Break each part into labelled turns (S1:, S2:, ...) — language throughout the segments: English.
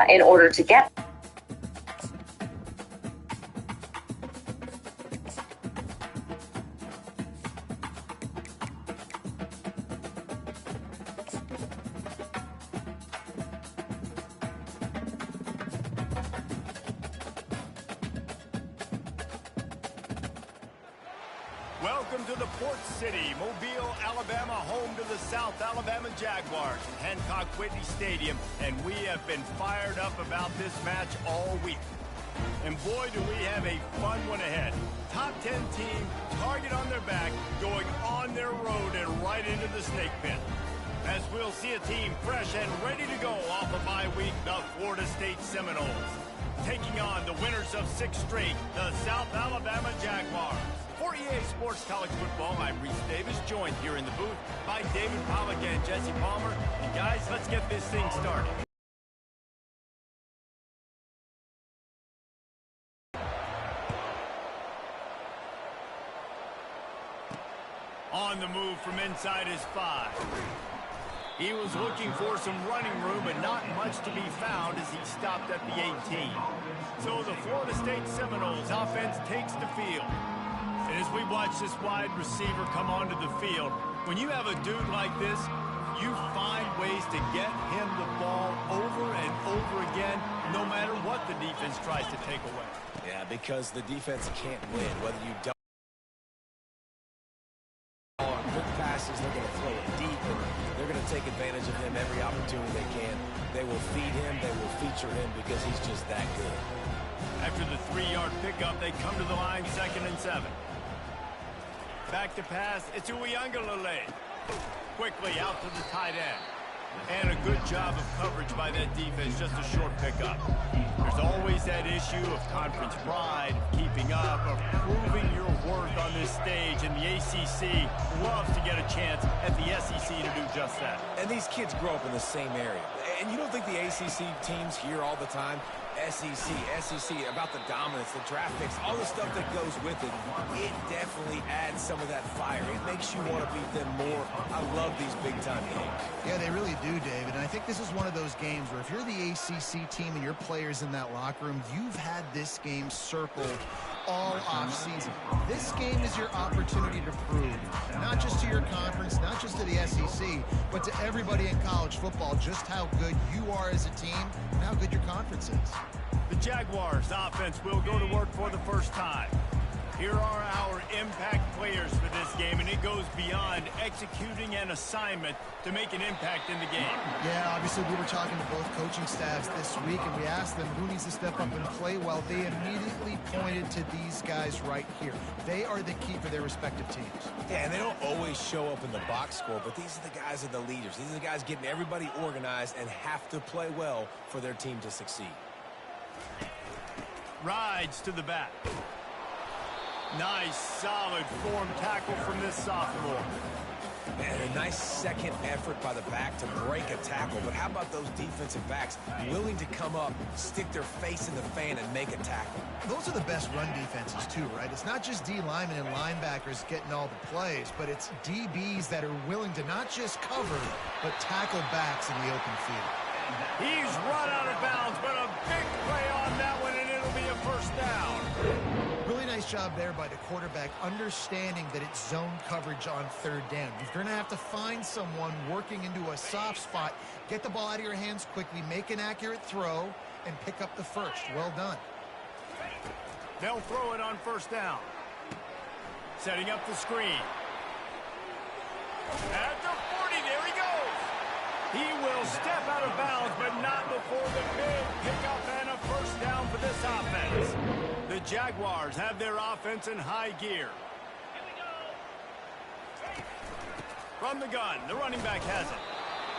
S1: in order to get.
S2: Welcome to the Port City, Mobile, Alabama, home to the South Alabama Jaguars, Hancock Whitney Stadium, and we have been fired up about this match all week. And boy, do we have a fun one ahead. Top 10 team, target on their back, going on their road and right into the snake pit. As we'll see a team fresh and ready to go off a bye week, the Florida State Seminoles, taking on the winners of 6 straight, the South Alabama Jaguars. For EA Sports College Football, I'm Reese Davis, joined here in the booth by David Pollock and Jesse Palmer. And guys, let's get this thing started. On the move from inside his 5. He was looking for some running room, but not much to be found as he stopped at the 18. So the Florida State Seminoles offense takes the field. And as we watch this wide receiver come onto the field, when you have a dude like this, you find ways to get him the ball over and over again, no matter what the defense tries to take away.
S3: Yeah, because the defense can't win, whether you don't. Quick passes, they're going to throw it deep, and they're going to take advantage of him every opportunity they can. They will feed him, they will feature him because he's just that good.
S2: After the 3-yard pickup, they come to the line, 2nd and 7. Back to pass, it's Uiagalelei. Quickly out to the tight end. And a good job of coverage by that defense, just a short pickup. There's always that issue of conference pride, keeping up, of proving your worth on this stage, and the ACC loves to get a chance at the SEC to do just that.
S3: And these kids grow up in the same area. And you don't think the ACC teams hear all the time, SEC, about the dominance, the draft picks, all the stuff that goes with it. It definitely adds some of that fire. It makes you want to beat them more. I love these big-time games.
S4: Yeah, they really do, David. And I think this is one of those games where if you're the ACC team and your players in that locker room, you've had this game circled all offseason. This game is your opportunity to prove, not just to your conference, not just to the SEC, but to everybody in college football, just how good you are as a team and how good your conference is.
S2: The Jaguars offense will go to work for the first time. Here are our impact players for this game, and it goes beyond executing an assignment to make an impact in the game.
S4: Yeah, obviously we were talking to both coaching staffs this week, and we asked them who needs to step up and play well. They immediately pointed to these guys right here. They are the key for their respective teams.
S3: Yeah, and they don't always show up in the box score, but these are the guys that are the leaders. These are the guys getting everybody organized and have to play well for their team to succeed.
S2: Rides to the back. Nice, solid form tackle from this sophomore.
S3: And a nice second effort by the back to break a tackle. But how about those defensive backs willing to come up, stick their face in the fan, and make a tackle?
S4: Those are the best run defenses, too, right? It's not just D linemen and linebackers getting all the plays, but it's DBs that are willing to not just cover, but tackle backs in the open field.
S2: He's run out of bounds, but a big play on that one, and it'll be a first down.
S4: Really nice job there by the quarterback, understanding that it's zone coverage on 3rd down. You're going to have to find someone working into a soft spot, get the ball out of your hands quickly, make an accurate throw, and pick up the first. Well done.
S2: They'll throw it on 1st down. Setting up the screen. At the 40, there he goes. He will step out of bounds, but not before the big pickup and a first down for this offense. The Jaguars have their offense in high gear. From the gun, the running back has it.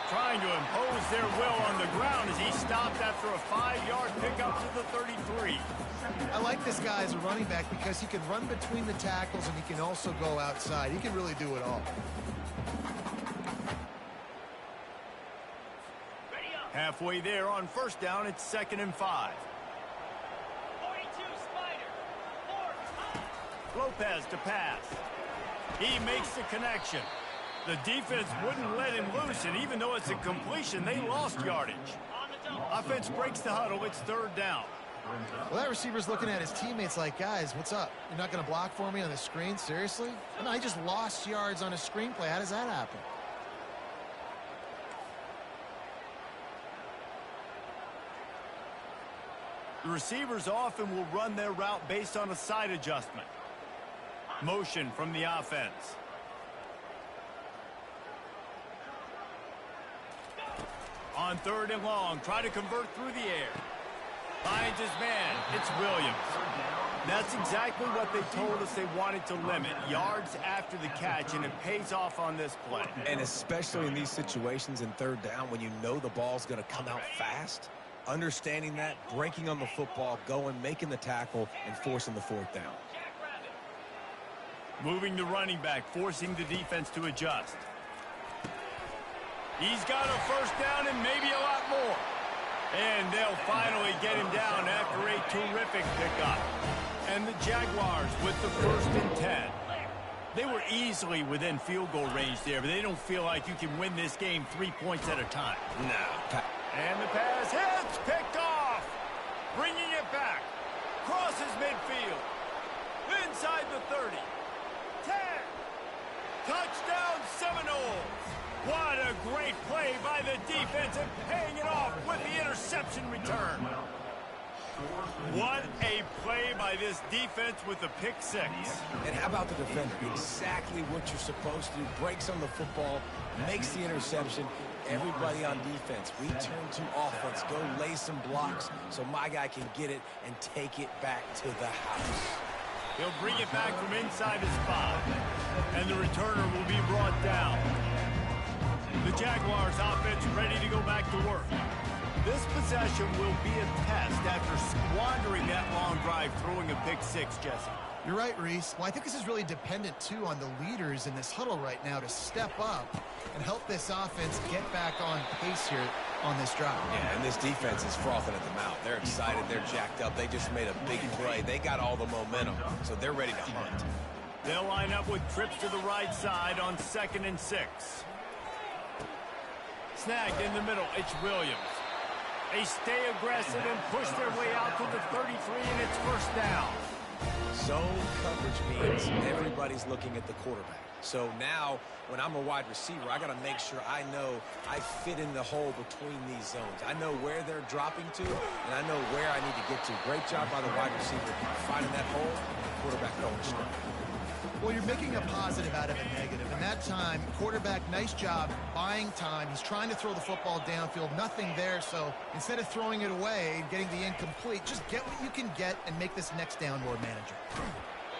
S2: Trying to impose their will on the ground as he stopped after a 5-yard pickup to the 33.
S4: I like this guy as a running back because he can run between the tackles and he can also go outside. He can really do it all.
S2: Halfway there on 1st down, it's 2nd and 5.
S5: 42 Spider.
S2: Lopez to pass. He makes the connection. The defense wouldn't let him loose, and even though it's a completion, they lost yardage.
S5: On the
S2: Offense breaks the huddle. It's third down.
S4: Well, that receiver's looking at his teammates like, guys, what's up? You're not going to block for me on the screen? Seriously? I mean, I just lost yards on a screenplay. How does that happen?
S2: The receivers often will run their route based on a side adjustment. Motion from the offense. On third and long, try to convert through the air. Finds his man. It's Williams. That's exactly what they told us they wanted to limit. Yards after the catch, and it pays off on this play.
S3: And especially in these situations in third down when you know the ball's going to come out fast, understanding that, breaking on the football, going, making the tackle, and forcing the fourth down.
S2: Moving the running back, forcing the defense to adjust. He's got a first down and maybe a lot more. And they'll finally get him down after a terrific pickup. And the Jaguars with the 1st and 10. They were easily within field goal range there, but they don't feel like you can win this game 3 points at a time.
S3: No.
S2: And the pass hits, picked off. Bringing it back. Crosses midfield. Inside the 30. 10. Touchdown Seminoles. What a great play by the defense and paying it off with the interception return. What a play by this defense with the pick six.
S3: And how about the defender? Exactly what you're supposed to do. Breaks on the football, makes the interception. Everybody on defense, return to offense. Go lay some blocks so my guy can get it and take it back to the house.
S2: He'll bring it back from inside his 5. And the returner will be brought down. The Jaguars offense ready to go back to work. This possession will be a test after squandering that long drive, throwing a pick six, Jesse.
S4: You're right, Reese. Well, I think this is really dependent, too, on the leaders in this huddle right now to step up and help this offense get back on pace here on this drive.
S3: Yeah, and this defense is frothing at the mouth. They're excited. They're jacked up. They just made a big play. They got all the momentum, so they're ready to hunt.
S2: They'll line up with trips to the right side on 2nd and 6. Snagged in the middle, it's Williams. They stay aggressive and push their way out to the 33, and it's first down.
S3: Zone coverage means everybody's looking at the quarterback. So now, when I'm a wide receiver, I got to make sure I know I fit in the hole between these zones. I know where they're dropping to, and I know where I need to get to. Great job by the wide receiver finding that hole, and the quarterback going straight.
S4: Well, you're making a positive out of a negative. And that time, quarterback, nice job buying time. He's trying to throw the football downfield. Nothing there. So instead of throwing it away and getting the incomplete, just get what you can get and make this next down more manageable.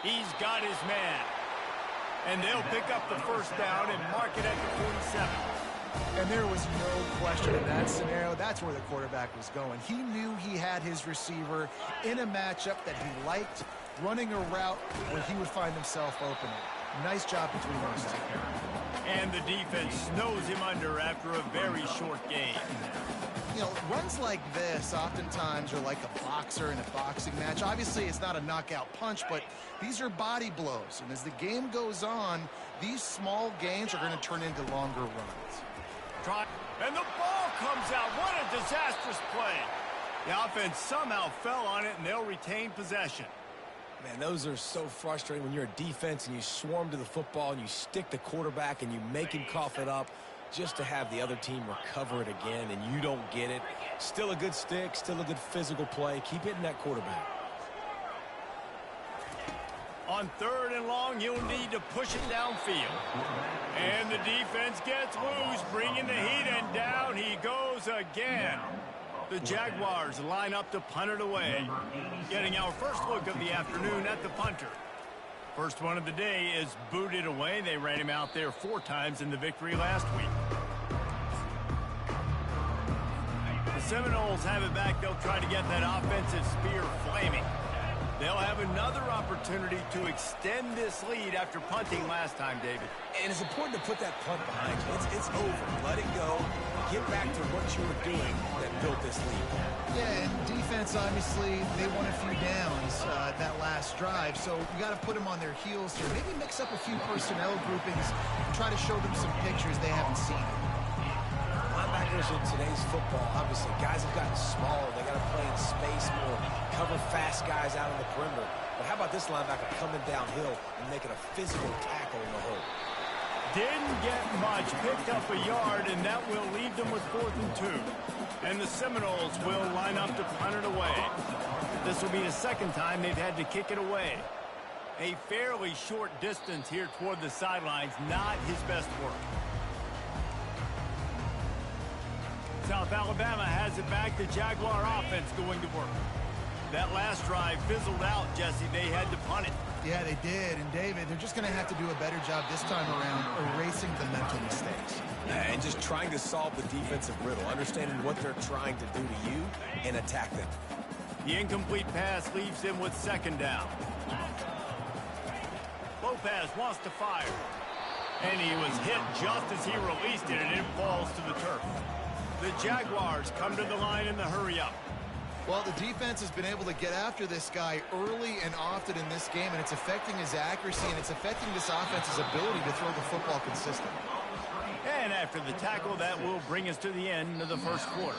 S2: He's got his man. And they'll pick up the first down and mark it at the 47.
S4: And there was no question in that scenario. That's where the quarterback was going. He knew he had his receiver in a matchup that he liked, running a route where he would find himself open. Nice job between those two.
S2: And the defense snows him under after a very short game.
S4: You know, runs like this oftentimes are like a boxer in a boxing match. Obviously, it's not a knockout punch, but these are body blows. And as the game goes on, these small gains are going to turn into longer runs.
S2: And the ball comes out. What a disastrous play. The offense somehow fell on it, and they'll retain possession.
S3: Man, those are so frustrating when you're a defense and you swarm to the football and you stick the quarterback and you make him cough it up just to have the other team recover it again and you don't get it. Still a good stick, still a good physical play. Keep hitting that quarterback.
S2: On 3rd and long, you'll need to push it downfield. And the defense gets loose, bringing the heat, and down he goes again. The Jaguars line up to punt it away. Getting our first look of the afternoon at the punter. First one of the day is booted away. They ran him out there 4 times in the victory last week. The Seminoles have it back. They'll try to get that offensive spear flaming. They'll have another opportunity to extend this lead after punting last time, David.
S3: And it's important to put that punt behind you. It's over. Let it go. Get back to what you were doing that built this lead.
S4: Yeah, and defense, obviously, they won a few downs that last drive, so you got to put them on their heels here. Maybe mix up a few personnel groupings and try to show them some pictures they haven't seen.
S3: Linebacker especially in today's football, obviously, guys have gotten smaller. They got to play in space more, cover fast guys out on the perimeter. But how about this linebacker coming downhill and making a physical tackle in the hole?
S2: Didn't get much, picked up a yard, and that will leave them with 4th and 2. And the Seminoles will line up to punt it away. This will be the second time they've had to kick it away. A fairly short distance here toward the sidelines, not his best work. South Alabama has it back. The Jaguar offense going to work. That last drive fizzled out, Jesse. They had to punt it.
S4: Yeah, they did. And, David, they're just going to have to do a better job this time around erasing the mental mistakes.
S3: And just trying to solve the defensive riddle, understanding what they're trying to do to you and attack them.
S2: The incomplete pass leaves him with 2nd down. Lopez wants to fire. And he was hit just as he released it, and it falls to the turf. The Jaguars come to the line in the hurry-up.
S4: Well, the defense has been able to get after this guy early and often in this game, and it's affecting his accuracy, and it's affecting this offense's ability to throw the football consistently.
S2: And after the tackle, that will bring us to the end of the first quarter.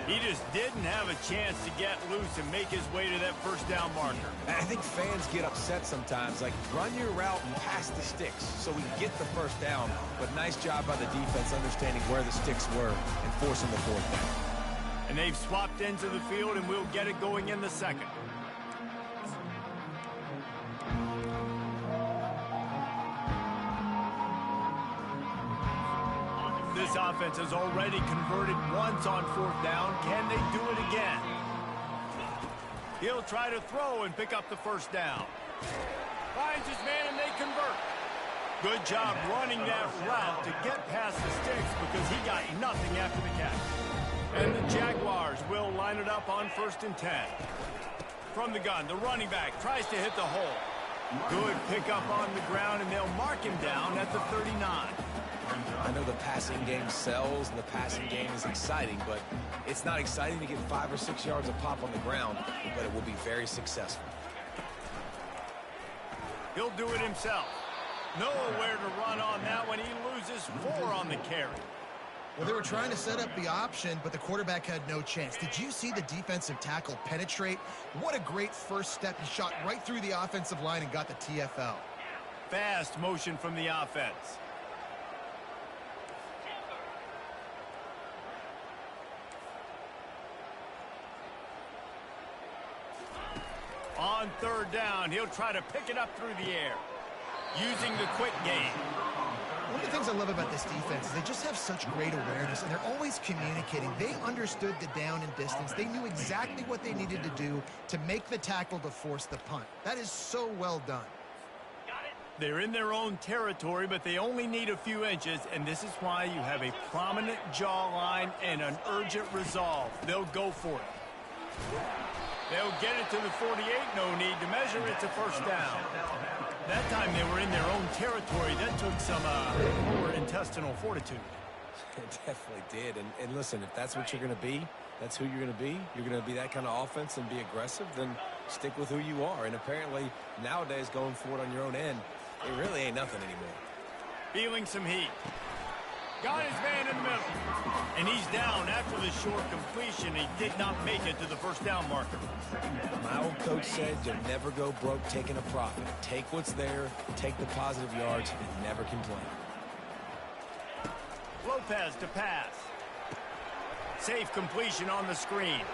S2: He just didn't have a chance to get loose and make his way to that first down marker.
S3: I think fans get upset sometimes, like run your route and pass the sticks so we get the first down. But nice job by the defense understanding where the sticks were and forcing the 4th down.
S2: And they've swapped into the field, and we'll get it going in the second. This offense has already converted once on 4th down. Can they do it again? He'll try to throw and pick up the first down. Finds his man, and they convert. Good job running that route to get past the sticks because he got nothing after the catch. And the Jaguars will line it up on 1st and 10. From the gun, the running back tries to hit the hole. Good pickup on the ground, and they'll mark him down at the 39.
S3: I know the passing game sells and the passing game is exciting, but it's not exciting to get 5 or 6 yards of pop on the ground, but it will be very successful.
S2: He'll do it himself. Nowhere to run on that one. He loses 4 on the carry.
S4: Well, they were trying to set up the option, but the quarterback had no chance. Did you see the defensive tackle penetrate? What a great first step. He shot right through the offensive line and got the TFL.
S2: Fast motion from the offense. On 3rd down, he'll try to pick it up through the air, using the quick game.
S4: One of the things I love about this defense is they just have such great awareness, and they're always communicating. They understood the down and distance. They knew exactly what they needed to do to make the tackle to force the punt. That is so well done.
S2: They're in their own territory, but they only need a few inches, and this is why you have a prominent jawline and an urgent resolve. They'll go for it. They'll get it to the 48. No need to measure it to 1st down. That time they were in their own territory. That took some lower intestinal fortitude.
S3: It definitely did. And listen, if that's what you're going to be, that's who you're going to be. You're going to be that kind of offense and be aggressive, then stick with who you are. And apparently, nowadays, going for it on your own end, it really ain't nothing anymore.
S2: Feeling some heat. Got his man in the middle. And he's down after the short completion. He did not make it to the 1st down marker.
S3: My old coach said you'll never go broke taking a profit. Take what's there, take the positive yards, and never complain.
S2: Lopez to pass. Safe completion on the screen.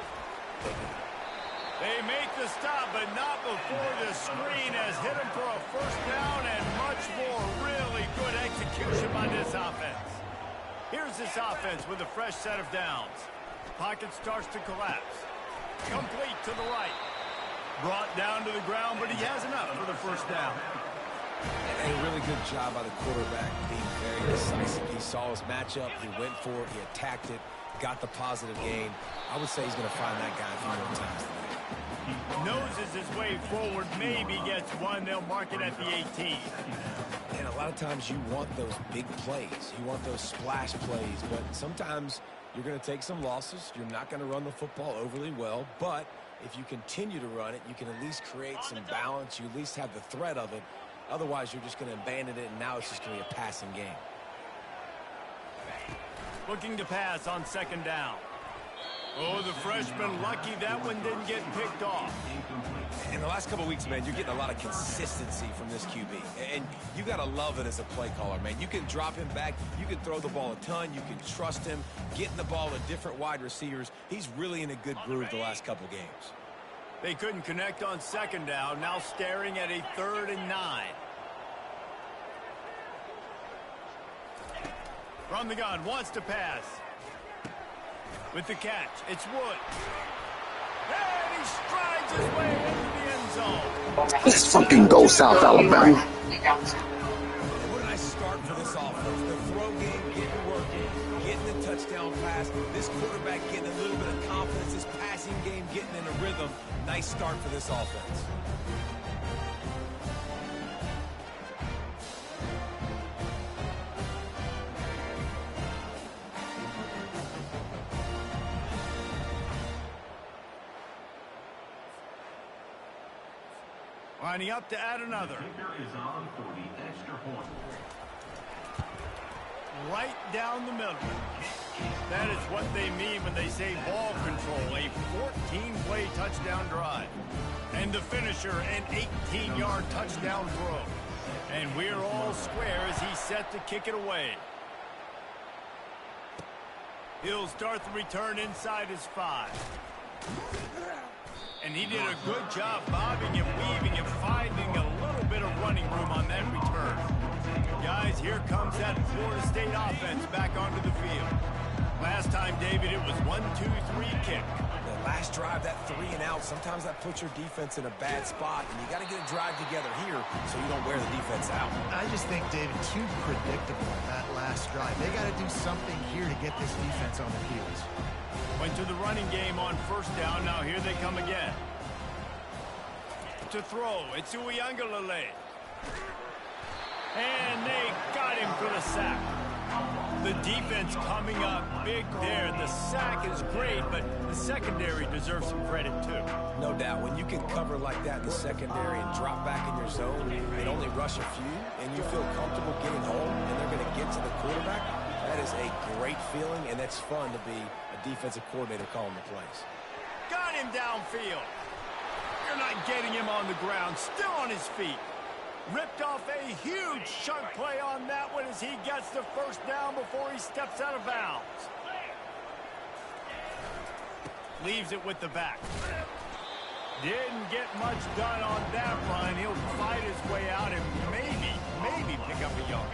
S2: They make the stop, but not before the screen has hit him for a 1st down and much more. Really good execution by this offense. Here's this offense with a fresh set of downs. Pocket starts to collapse. Complete to the right. Brought down to the ground, but he has enough for the 1st down.
S3: A really good job by the quarterback being very decisive. He saw his matchup, he went for it, he attacked it, got the positive gain. I would say he's going to find that guy a few more times today.
S2: Noses his way forward, maybe gets one. They'll mark it at the 18.
S3: And a lot of times you want those big plays. You want those splash plays, but sometimes you're going to take some losses. You're not going to run the football overly well, but if you continue to run it, you can at least create some balance. You at least have the threat of it. Otherwise, you're just going to abandon it, and now it's just going to be a passing game.
S2: Looking to pass on second down. Oh, the freshman lucky that one didn't get picked off.
S3: In the last couple of weeks, man, you're getting a lot of consistency from this QB. And you got to love it as a play caller, man. You can drop him back. You can throw the ball a ton. You can trust him, getting the ball to different wide receivers. He's really in a good groove the last couple games.
S2: They couldn't connect on second down. Now staring at a 3rd and 9. From the gun, wants to pass. With the catch, it's Wood. And he strides his way into the end zone.
S1: Let's fucking go, South Alabama.
S3: What a nice start for this offense. The throw game getting working, getting the touchdown pass. This quarterback getting a little bit of confidence. This passing game getting in a rhythm. Nice start for this offense.
S2: Lining up to add another. Right down the middle. That is what they mean when they say ball control. A 14-play touchdown drive. And the finisher, an 18-yard touchdown throw. And we're all square as he's set to kick it away. He'll start the return inside his 5. And he did a good job bobbing and weaving and finding a little bit of running room on that return. Guys, here comes that Florida State offense back onto the field. Last time, David, it was 1-2-3 kick.
S3: The last drive, that 3 and out, sometimes that puts your defense in a bad spot, and you got to get a drive together here so you don't wear the defense out.
S4: I just think, David, too predictable that last drive. They got to do something here to get this defense on their heels.
S2: Went to the running game on first down. Now here they come again. To throw, it's Uiagalelei. And they got him for the sack. The defense coming up big there. The sack is great, but the secondary deserves some credit too.
S3: No doubt. When you can cover like that in the secondary and drop back in your zone and only rush a few, and you feel comfortable getting home, and they're going to get to the quarterback, that is a great feeling, and it's fun to be a defensive coordinator calling the plays.
S2: Got him downfield. You're not getting him on the ground. Still on his feet. Ripped off a huge chunk play on that one as he gets the first down before he steps out of bounds. Leaves it with the back. Didn't get much done on that run. He'll fight his way out and maybe pick up a yard.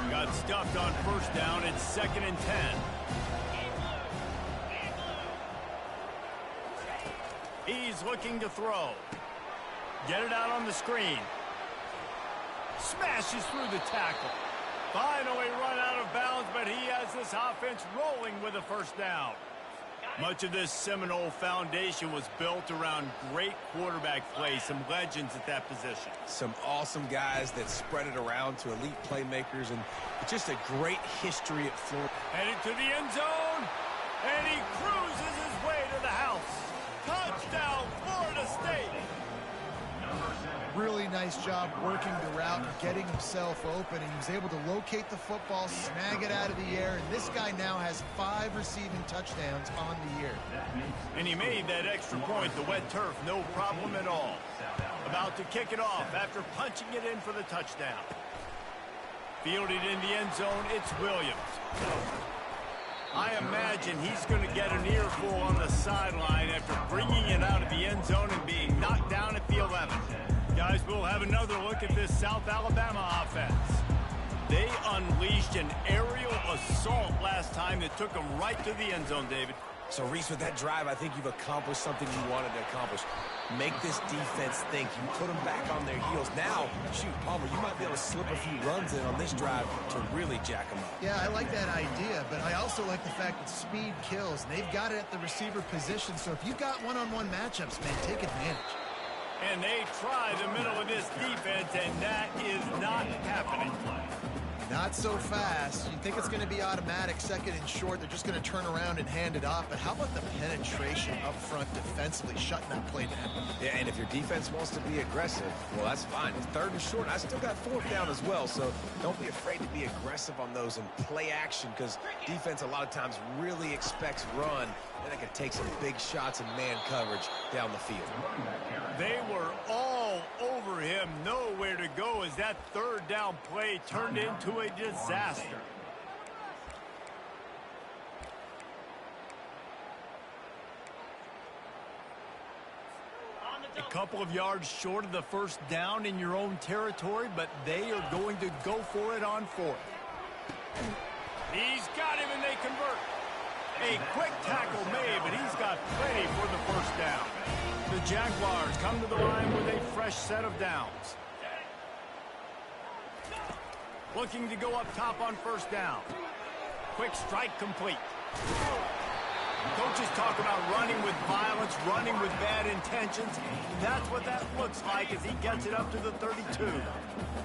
S2: Got stuffed on first down. It's 2nd and 10. He's looking to throw. Get it out on the screen. Smashes through the tackle. Finally run out of bounds, but he has this offense rolling with a first down. Much of this Seminole foundation was built around great quarterback play, some legends at that position.
S3: Some awesome guys that spread it around to elite playmakers, and just a great history at Florida.
S2: Headed to the end zone, and he cruises his way to the house. Touchdown, Florida State.
S4: Really nice job working the route and getting himself open, and he was able to locate the football, snag it out of the air, and this guy now has 5 receiving touchdowns on the year.
S2: And he made that extra point, the wet turf, no problem at all. About to kick it off after punching it in for the touchdown. Fielded in the end zone, it's Williams. I imagine he's going to get an earful on the sideline after bringing it out of the end zone and being knocked down at the 11. Guys, we'll have another look at this South Alabama offense. They unleashed an aerial assault last time that took them right to the end zone, David.
S3: So, Reese, with that drive, I think you've accomplished something you wanted to accomplish. Make this defense think. You put them back on their heels. Now, shoot, Palmer, you might be able to slip a few runs in on this drive to really jack them up.
S4: Yeah, I like that idea, but I also like the fact that speed kills. They've got it at the receiver position, so if you've got one-on-one matchups, man, take advantage.
S2: And they try the middle of this defense, and that is not happening.
S4: Not so fast. You think it's going to be automatic, second and short. They're just going to turn around and hand it off. But how about the penetration up front defensively, shutting that play down?
S3: Yeah, and if your defense wants to be aggressive, well, that's fine. It's third and short. I still got fourth down as well, so don't be afraid to be aggressive on those and play action, because defense a lot of times really expects run, and they can take some big shots in man coverage down the field.
S2: They were all over him, nowhere to go as that third down play turned into a disaster. A couple of yards short of the first down in your own territory, but they are going to go for it on fourth. He's got him, and they convert. A quick tackle made, but he's got plenty for the first down. The Jaguars come to the line with a fresh set of downs. Looking to go up top on first down. Quick strike complete. Coaches talk about running with violence, running with bad intentions. That's what that looks like as he gets it up to the 32.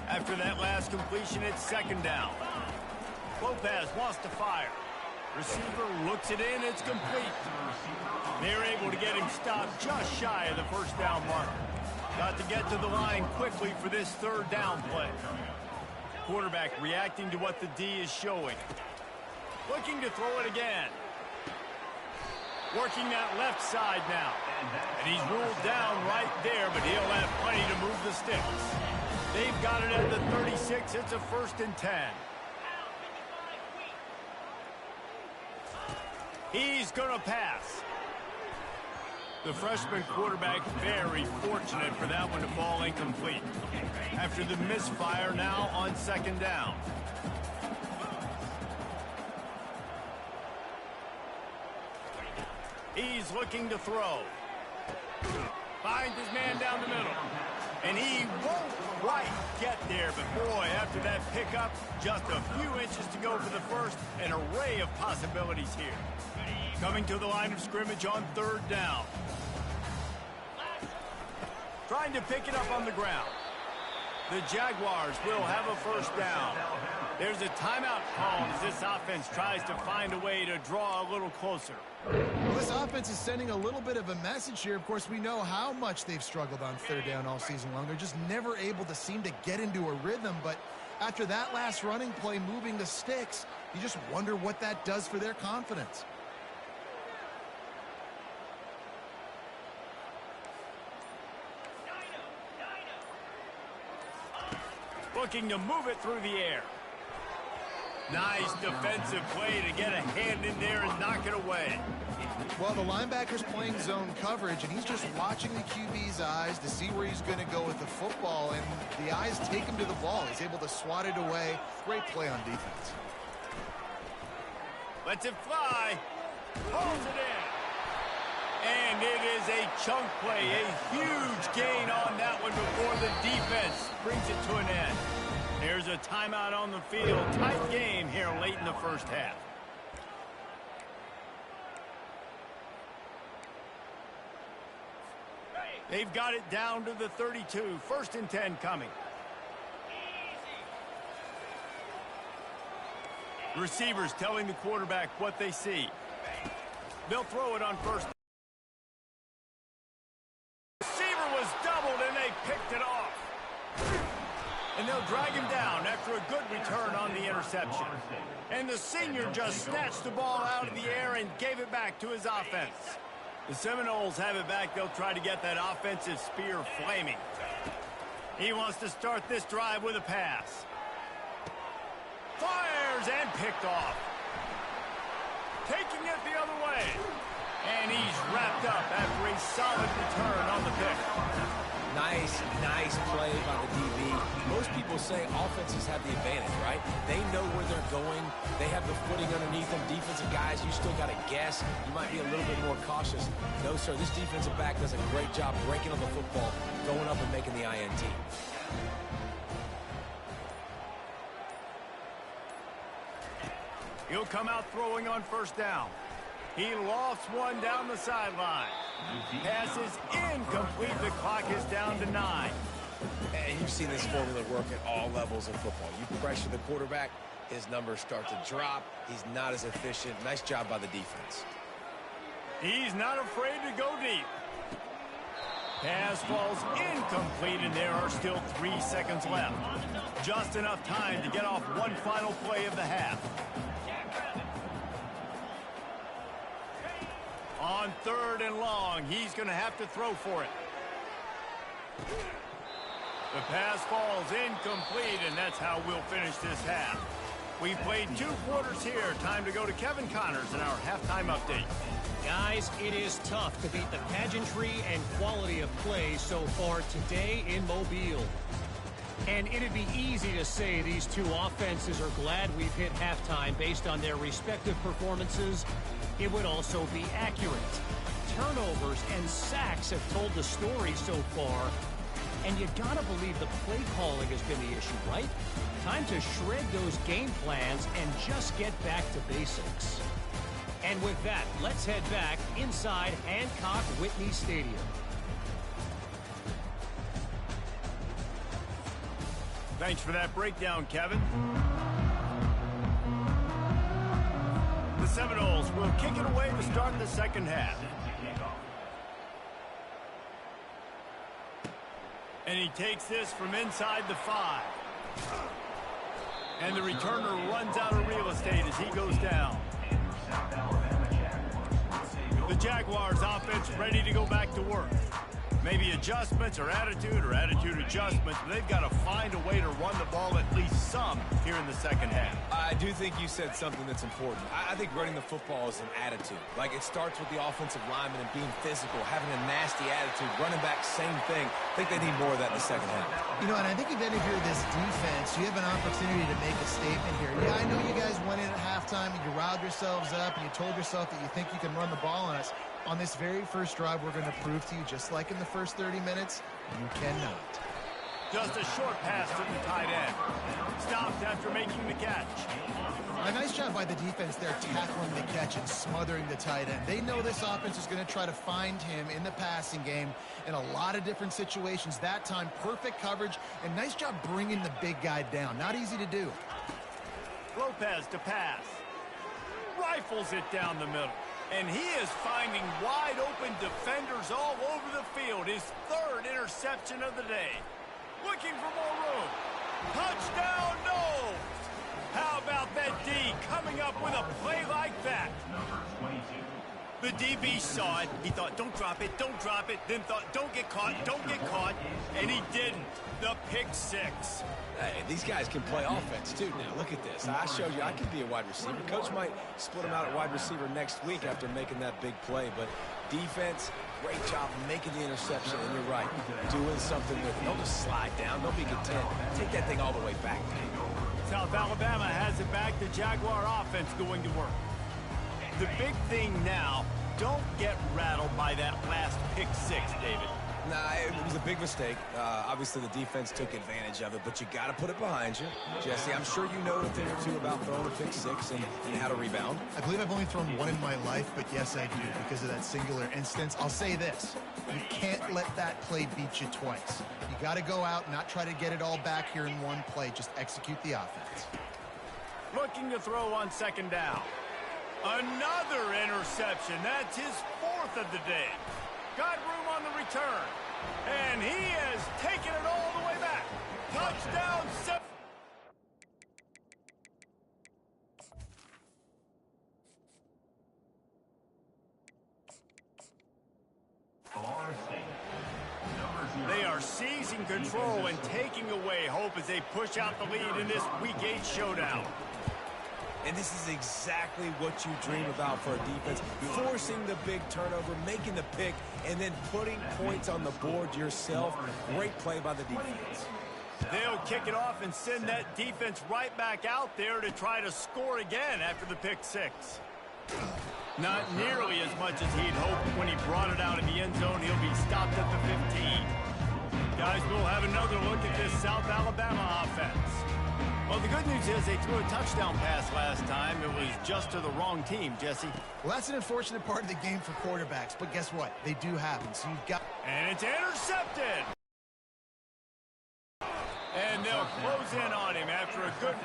S2: After that last completion, it's second down. Lopez wants to fire. Receiver looks it in, it's complete. They're able to get him stopped just shy of the first down marker. Got to get to the line quickly for this third down play. Quarterback reacting to what the D is showing. Looking to throw it again. Working that left side now. And he's ruled down right there, but he'll have plenty to move the sticks. They've got it at the 36. It's a 1st and 10. He's going to pass. The freshman quarterback very fortunate for that one to fall incomplete. After the misfire, now on second down. He's looking to throw. Finds his man down the middle. And he won't quite get there, but boy, after that pickup, just a few inches to go for the first. An array of possibilities here. Coming to the line of scrimmage on third down. Trying to pick it up on the ground. The Jaguars will have a first down. There's a timeout called as this offense tries to find a way to draw a little closer.
S4: Well, this offense is sending a little bit of a message here. Of course, we know how much they've struggled on third down all season long. They're just never able to seem to get into a rhythm. But after that last running play moving the sticks, you just wonder what that does for their confidence.
S2: Looking to move it through the air. Nice defensive play to get a hand in there and knock it away.
S4: Well, the linebacker's playing zone coverage, and he's just watching the QB's eyes to see where he's going to go with the football, and the eyes take him to the ball. He's able to swat it away. Great play on defense.
S2: Lets it fly. Pulls it in. And it is a chunk play, a huge gain on that one before the defense brings it to an end. There's a timeout on the field. Tight game here late in the first half. They've got it down to the 32. 1st and 10 coming. Receivers telling the quarterback what they see. They'll throw it on first. Picked it off. And they'll drag him down after a good return on the interception. And the senior just snatched the ball out of the air and gave it back to his offense. The Seminoles have it back. They'll try to get that offensive spear flaming. He wants to start this drive with a pass. Fires and picked off. Taking it the other way. And he's wrapped up after a solid return on the pick.
S3: Nice play by the DB. Most people say offenses have the advantage, right? They know where they're going. They have the footing underneath them. Defensive guys, you still got to guess. You might be a little bit more cautious. No, sir, this defensive back does a great job breaking on the football, going up and making the INT.
S2: He'll come out throwing on first down. He lofts one down the sideline. Pass is incomplete. The clock is down to 9.
S3: And you've seen this formula work at all levels of football. You pressure the quarterback, his numbers start to drop. He's not as efficient. Nice job by the defense.
S2: He's not afraid to go deep. Pass falls incomplete, and there are still 3 seconds left. Just enough time to get off one final play of the half. On 3rd and long, he's going to have to throw for it. The pass falls incomplete, and that's how we'll finish this half. We've played 2 quarters here. Time to go to Kevin Connors in our halftime update.
S6: Guys, it is tough to beat the pageantry and quality of play so far today in Mobile. And it'd be easy to say these two offenses are glad we've hit halftime based on their respective performances. It would also be accurate. Turnovers and sacks have told the story so far. And you gotta believe the play calling has been the issue, right? Time to shred those game plans and just get back to basics. And with that, let's head back inside Hancock-Whitney Stadium.
S2: Thanks for that breakdown, Kevin. The Seminoles will kick it away to start the second half. And he takes this from inside the 5. And the returner runs out of real estate as he goes down. The Jaguars offense ready to go back to work. Maybe adjustments or attitude adjustments, but they've got to find a way to run the ball at least some here in the second half.
S3: I do think you said something that's important. I think running the football is an attitude. Like, it starts with the offensive lineman and being physical, having a nasty attitude. Running back, same thing. I think they need more of that in the second half.
S4: You know, and I think if you're this defense, you have an opportunity to make a statement here. Yeah, I know you guys went in at halftime and you riled yourselves up and you told yourself that you think you can run the ball on us. On this very first drive, we're going to prove to you, just like in the first 30 minutes, you cannot.
S2: Just a short pass to the tight end. Stopped after making the catch.
S4: A nice job by the defense there, tackling the catch and smothering the tight end. They know this offense is going to try to find him in the passing game in a lot of different situations. That time, perfect coverage, and nice job bringing the big guy down. Not easy to do.
S2: Lopez to pass. Rifles it down the middle. And he is finding wide-open defenders all over the field. His 3rd interception of the day. Looking for more room. Touchdown, no! How about that D coming up with a play like that? The DB saw it. He thought, don't drop it, then thought, don't get caught, and he didn't. The pick 6.
S3: Hey, these guys can play offense, too. Now, look at this. I showed you I can be a wide receiver. Coach might split him out at wide receiver next week after making that big play. But defense, great job making the interception. And you're right, doing something with it. Don't just slide down. Don't be content. Take that thing all the way back.
S2: South Alabama has it back. The Jaguar offense going to work. The big thing now, don't get rattled by that last pick 6, David.
S3: Nah, it was a big mistake. Obviously, the defense took advantage of it, but you got to put it behind you. Jesse, I'm sure you know a thing or two about throwing a pick 6 and how to rebound.
S4: I believe I've only thrown one in my life, but yes, I do, because of that singular instance. I'll say this. You can't let that play beat you twice. You got to go out and not try to get it all back here in one play. Just execute the offense.
S2: Looking to throw on 2nd down. Another interception. That's his 4th of the day. Got room on the return. And he has taken it all the way back. Touchdown. They are seizing control and taking away hope as they push out the lead in this Week 8 showdown.
S3: And this is exactly what you dream about for a defense. Forcing the big turnover, making the pick, and then putting points on the board yourself. Great play by the defense.
S2: They'll kick it off and send that defense right back out there to try to score again after the pick 6. Not nearly as much as he'd hoped when he brought it out in the end zone. He'll be stopped at the 15. Guys, we'll have another look at this South Alabama offense. Well, the good news is they threw a touchdown pass last time. It was just to the wrong team, Jesse.
S4: Well, that's an unfortunate part of the game for quarterbacks, but guess what? They do happen, so you've got...
S2: And it's intercepted! Close in on him after a good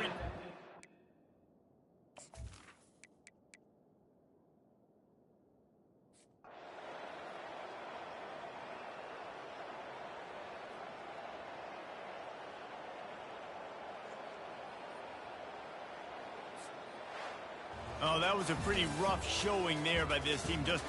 S2: Oh, that was a pretty rough showing there by this team. Just